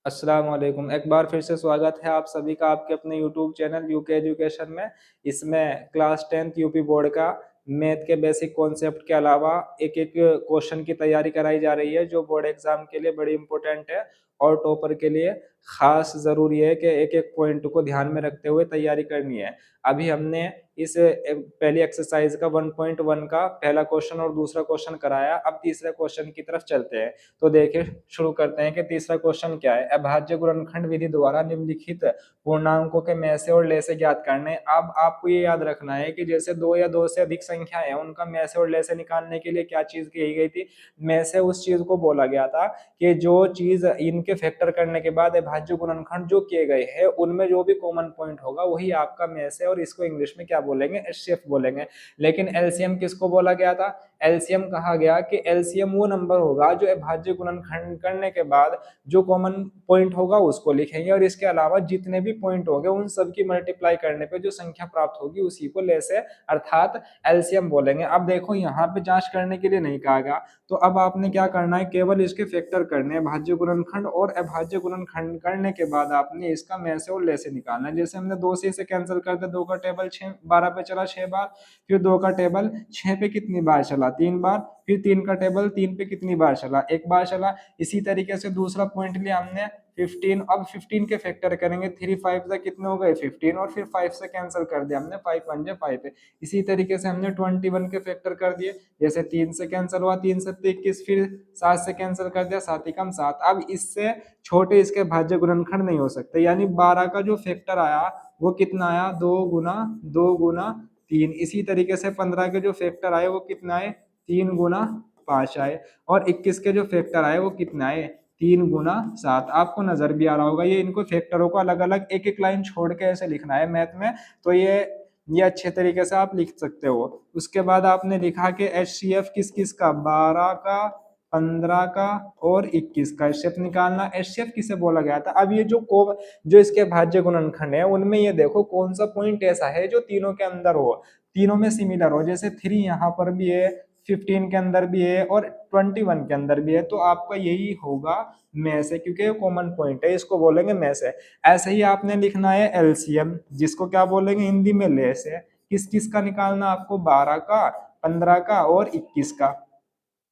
अस्सलाम वालेकुम। एक बार फिर से स्वागत है आप सभी का आपके अपने यूट्यूब चैनल यूके एजुकेशन में। इसमें क्लास 10th यूपी बोर्ड का मैथ के बेसिक कॉन्सेप्ट के अलावा एक-एक क्वेश्चन की तैयारी कराई जा रही है, जो बोर्ड एग्ज़ाम के लिए बड़ी इम्पोर्टेंट है और टॉपर के लिए ख़ास ज़रूरी है कि एक-एक पॉइंट को ध्यान में रखते हुए तैयारी करनी है। अभी हमने इस पहली एक्सरसाइज़ का 1.1 का पहला क्वेश्चन और दूसरा क्वेश्चन कराया। अब तीसरे क्वेश्चन की तरफ चलते हैं। तो देखिए शुरू करते हैं कि तीसरा क्वेश्चन क्या है। अभाज्य गुणनखंड विधि द्वारा निम्नलिखित पूर्णांकों के में से और ले से ज्ञात करने। अब आपको ये याद रखना है कि जैसे 2 या 2 से अधिक संख्या है, उनका में से और ले से निकालने के लिए क्या चीज़ कही गई थी? में से उस चीज़ को बोला गया था कि जो चीज़ इनके फैक्टर करने के बाद अभाज्य गुणनखंड जो किए गए हैं, उनमें जो भी कॉमन पॉइंट होगा वही आपका में से, और इसको इंग्लिश में क्या बोलेंगे? एचसीएफ बोलेंगे। लेकिन एलसीएम किसको बोला गया था? एलसीएम कहा गया कि एलसीएम वो नंबर होगा जो अभाज्य गुणनखंड करने के बाद जो कॉमन पॉइंट होगा उसको लिखेंगे, और इसके अलावा जितने भी पॉइंट होंगे उन सब की मल्टीप्लाई करने पे जो संख्या प्राप्त होगी उसी को ले से अर्थात एलसीएम बोलेंगे। अब देखो यहाँ पे जांच करने के लिए नहीं कहा गया, तो अब आपने क्या करना है, केवल इसके फैक्टर करने हैं, भाज्य गुणनखंड और अभाज्य गुणनखंड करने के बाद आपने इसका में से और ले से निकालना है। जैसे हमने 2 से इसे कैंसिल कर दिया, 2 का टेबल 6 12 पे चला 6 बार, फिर 2 का टेबल 6 पे कितनी बार चला? 3 बार, फिर 3 का टेबल 3 पे कितनी बार चला? 1 बार चला। इसी तरीके से दूसरा पॉइंट लिया हमने 15, अब 15 के फैक्टर करेंगे, 3 5 से कितने हो गए? 15, और फिर 5 से कैंसिल कर दिया हमने, 5 1 जा 5 है। इसी तरीके से हमने 21 के फैक्टर कर दिए, जैसे 3 से कैंसिल हुआ, 3 7 21, फिर 7 से कैंसिल कर दिया, 7 एकम 7। अब इससे छोटे इसके भाज्य गुणनखंड नहीं हो सकते, यानी 12 का जो फैक्टर आया वो कितना आया? 2 गुना 2 गुना 3। इसी तरीके से 15 के जो फैक्टर आए वो कितना आए? 3 गुना 5 आए, और 21 के जो फैक्टर आए वो कितना आए? 3 गुना 7। आपको नजर भी आ रहा होगा, ये इनको फैक्टरों को अलग अलग एक एक लाइन छोड़ के ऐसे लिखना है मैथ में, तो ये अच्छे तरीके से आप लिख सकते हो। उसके बाद आपने लिखा कि एचसीएफ किस किस का? 12 का, 15 का और 21 का एचसीएफ निकालना। एचसीएफ किसे बोला गया था? अब ये जो इसके भाज्य गुणनखंड है उनमें ये देखो कौन सा पॉइंट ऐसा है जो तीनों के अंदर हो, तीनों में सिमिलर हो। जैसे 3 यहाँ पर भी है, 15 के अंदर भी है और 21 के अंदर भी है, तो आपका यही होगा में से, क्योंकि ये कॉमन पॉइंट है, इसको बोलेंगे में से। ऐसे ही आपने लिखना है एलसीएम, जिसको क्या बोलेंगे हिंदी में? ले से। किस किस का निकालना आपको? 12 का, 15 का और 21 का।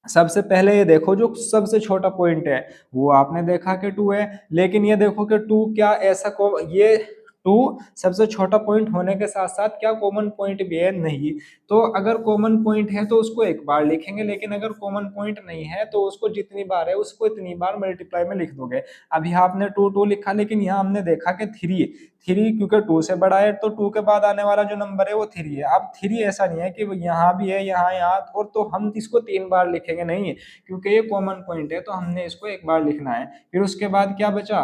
सबसे पहले ये देखो जो सबसे छोटा पॉइंट है वो आपने देखा कि 2 है, लेकिन ये देखो कि 2 क्या ऐसा को ये 2 सबसे छोटा पॉइंट होने के साथ साथ क्या कॉमन पॉइंट भी है? नहीं। तो अगर कॉमन पॉइंट है तो उसको एक बार लिखेंगे, लेकिन अगर कॉमन पॉइंट नहीं है तो उसको जितनी बार है उसको इतनी बार मल्टीप्लाई में लिख दोगे। अभी आपने 2 2 लिखा, लेकिन यहाँ हमने देखा कि 3 क्योंकि 2 से बड़ा है तो 2 के बाद आने वाला जो नंबर है वो 3 है। अब 3 ऐसा नहीं है कि वो यहाँ भी है, यहाँ और तो हम इसको 3 बार लिखेंगे नहीं, क्योंकि ये कॉमन पॉइंट है तो हमने इसको एक बार लिखना है। फिर उसके बाद क्या बचा?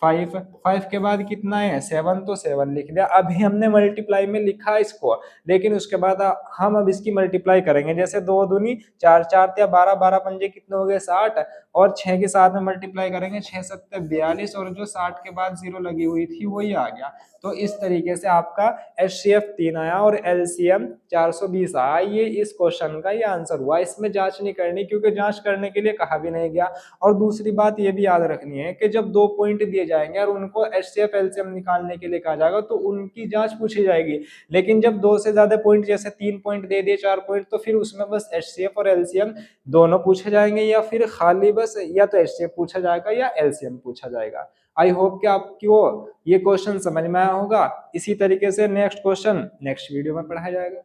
5 5 के बाद कितना है? 7, तो 7 लिख दिया। अभी हमने मल्टीप्लाई में लिखा इसको, लेकिन उसके बाद हम अब इसकी मल्टीप्लाई करेंगे। जैसे 2 दूनी 4, 4 या 12, 12 पंजे कितने हो गए? 60, और 6 के साथ में मल्टीप्लाई करेंगे, 6 सत्ते 42, और जो 60 के बाद 0 लगी हुई थी वही आ गया। तो इस तरीके से आपका एचसीएफ 3 आया और एलसीएम 420 आया। ये इस क्वेश्चन का ये आंसर हुआ। इसमें जांच नहीं करनी, क्योंकि जांच करने के लिए कहा भी नहीं गया। और दूसरी बात ये भी याद रखनी है कि जब 2 पॉइंट दिए जाएंगे और उनको एचसीएफ एलसीएम निकालने के लिए कहा जाएगा तो उनकी जांच पूछी जाएगी। लेकिन जब 2 से ज्यादा पॉइंट, जैसे 3 पॉइंट दे दिए, 4 पॉइंट, तो फिर उसमें बस एचसीएफ और एलसीएम दोनों पूछे जाएंगे, या फिर खाली बस या तो एचसीएफ पूछा जाएगा या एलसीएम पूछा जाएगा। आई होप कि आपको ये क्वेश्चन समझ में आया होगा। इसी तरीके से नेक्स्ट क्वेश्चन नेक्स्ट वीडियो में पढ़ाया जाएगा।